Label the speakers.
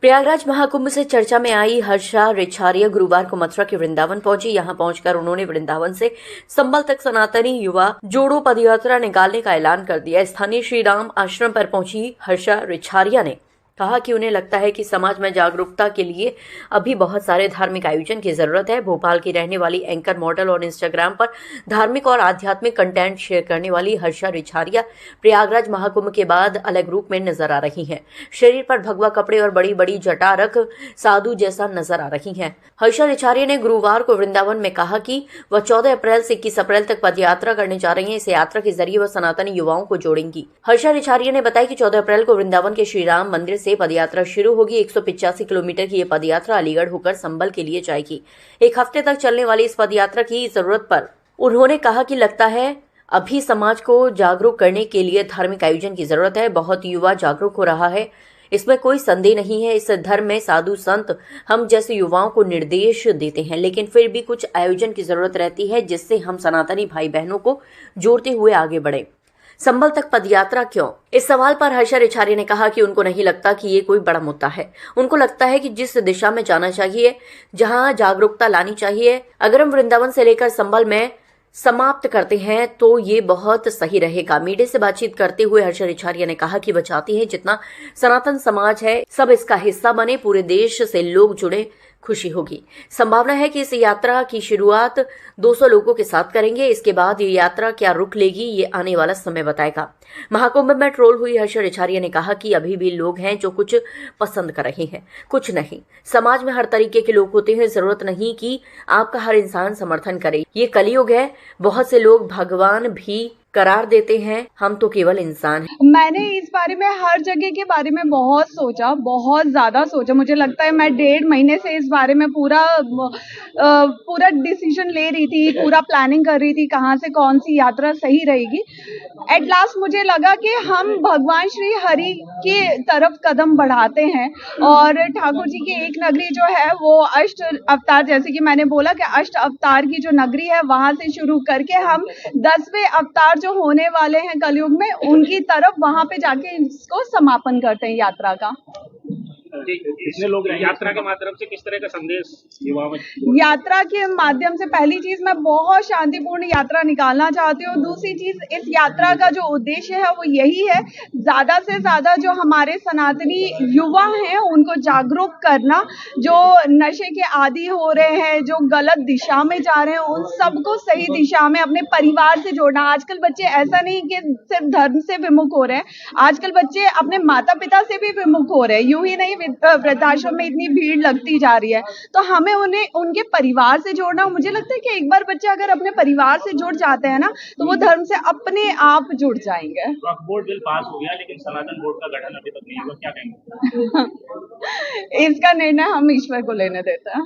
Speaker 1: प्रयागराज महाकुंभ से चर्चा में आई हर्षा रिछारिया गुरुवार को मथुरा के वृंदावन पहुंची। यहां पहुंचकर उन्होंने वृंदावन से संबल तक सनातनी युवा जोड़ो पदयात्रा निकालने का ऐलान कर दिया। स्थानीय श्री राम आश्रम पर पहुंची हर्षा रिछारिया ने कहा कि उन्हें लगता है कि समाज में जागरूकता के लिए अभी बहुत सारे धार्मिक आयोजन की जरूरत है। भोपाल की रहने वाली एंकर, मॉडल और इंस्टाग्राम पर धार्मिक और आध्यात्मिक कंटेंट शेयर करने वाली हर्षा रिछारिया प्रयागराज महाकुंभ के बाद अलग रूप में नजर आ रही हैं। शरीर पर भगवा कपड़े और बड़ी बड़ी जटा रख साधु जैसा नजर आ रही हैं। हर्षा रिछारिया ने गुरुवार को वृंदावन में कहा कि वह 14 अप्रैल से 21 अप्रैल तक पदयात्रा करने जा रही हैं। इस यात्रा के जरिए वह सनातनी युवाओं को जोड़ेंगी। हर्षा रिछारिया ने बताया कि 14 अप्रैल को वृंदावन के श्री राम मंदिर से पदयात्रा शुरू होगी। 185 किलोमीटर की यह पदयात्रा अलीगढ़ होकर संबल के लिए जाएगी। एक हफ्ते तक चलने वाली इस पदयात्रा की जरूरत पर उन्होंने कहा कि लगता है अभी समाज को जागरूक करने के लिए धार्मिक आयोजन की जरूरत है। बहुत युवा जागरूक हो रहा है, इसमें कोई संदेह नहीं है। इस धर्म में साधु संत हम जैसे युवाओं को निर्देश देते हैं, लेकिन फिर भी कुछ आयोजन की जरूरत रहती है जिससे हम सनातनी भाई बहनों को जोड़ते हुए आगे बढ़े। संबल तक पदयात्रा क्यों? इस सवाल पर हर्षा रिछारिया ने कहा कि उनको नहीं लगता कि ये कोई बड़ा मुद्दा है। उनको लगता है कि जिस दिशा में जाना चाहिए, जहां जागरूकता लानी चाहिए, अगर हम वृंदावन से लेकर संबल में समाप्त करते हैं तो ये बहुत सही रहेगा। मीडिया से बातचीत करते हुए हर्षा रिछारिया ने कहा कि वह चाहती है जितना सनातन समाज है सब इसका हिस्सा बने, पूरे देश से लोग जुड़े, खुशी होगी। संभावना है कि इस यात्रा की शुरुआत 200 लोगों के साथ करेंगे। इसके बाद ये यात्रा क्या रुख लेगी ये आने वाला समय बताएगा। महाकुंभ में ट्रोल हुई हर्षा रिछारिया ने कहा कि अभी भी लोग हैं जो कुछ पसंद कर रहे हैं, कुछ नहीं। समाज में हर तरीके के लोग होते हैं, जरूरत नहीं कि आपका हर इंसान समर्थन करे। ये कलयुग है, बहुत से लोग भगवान भी करार देते हैं, हम तो केवल इंसान हैं।
Speaker 2: मैंने इस बारे में हर जगह के बारे में बहुत सोचा, बहुत ज्यादा सोचा। मुझे लगता है मैं 1.5 महीने से इस बारे में पूरा डिसीजन ले रही थी, पूरा प्लानिंग कर रही थी कहाँ से कौन सी यात्रा सही रहेगी। एट लास्ट मुझे लगा कि हम भगवान श्री हरि की तरफ कदम बढ़ाते हैं और ठाकुर जी की एक नगरी जो है वो अष्ट अवतार, जैसे कि मैंने बोला कि अष्ट अवतार की जो नगरी है वहां से शुरू करके हम 10वें अवतार जो होने वाले हैं कलयुग में उनकी तरफ वहां पे जाके इसको समापन करते हैं यात्रा का।
Speaker 3: कितने लोग यात्रा के माध्यम से किस तरह का संदेश युवाओं में?
Speaker 2: यात्रा के माध्यम से पहली चीज मैं बहुत शांतिपूर्ण यात्रा निकालना चाहती हूँ। दूसरी चीज, इस यात्रा का जो उद्देश्य है वो यही है, ज्यादा से ज्यादा जो हमारे सनातनी युवा हैं उनको जागरूक करना, जो नशे के आदी हो रहे हैं, जो गलत दिशा में जा रहे हैं, उन सबको सही दिशा में अपने परिवार से जोड़ना। आजकल बच्चे ऐसा नहीं कि सिर्फ धर्म से विमुख हो रहे हैं, आजकल बच्चे अपने माता पिता से भी विमुख हो रहे हैं। यूं ही नहीं, वृद्धाश्रम में इतनी भीड़ लगती जा रही है, तो हमें उन्हें उनके परिवार से जोड़ना। मुझे लगता है कि एक बार बच्चे अगर अपने परिवार से जुड़ जाते हैं ना तो वो धर्म से अपने आप जुड़ जाएंगे।
Speaker 3: वक्फ बोर्ड बिल पास हो गया लेकिन सनातन बोर्ड का गठन अभी तक नहीं हुआ, क्या कहेंगे?
Speaker 2: इसका निर्णय हम ईश्वर को लेने देते हैं।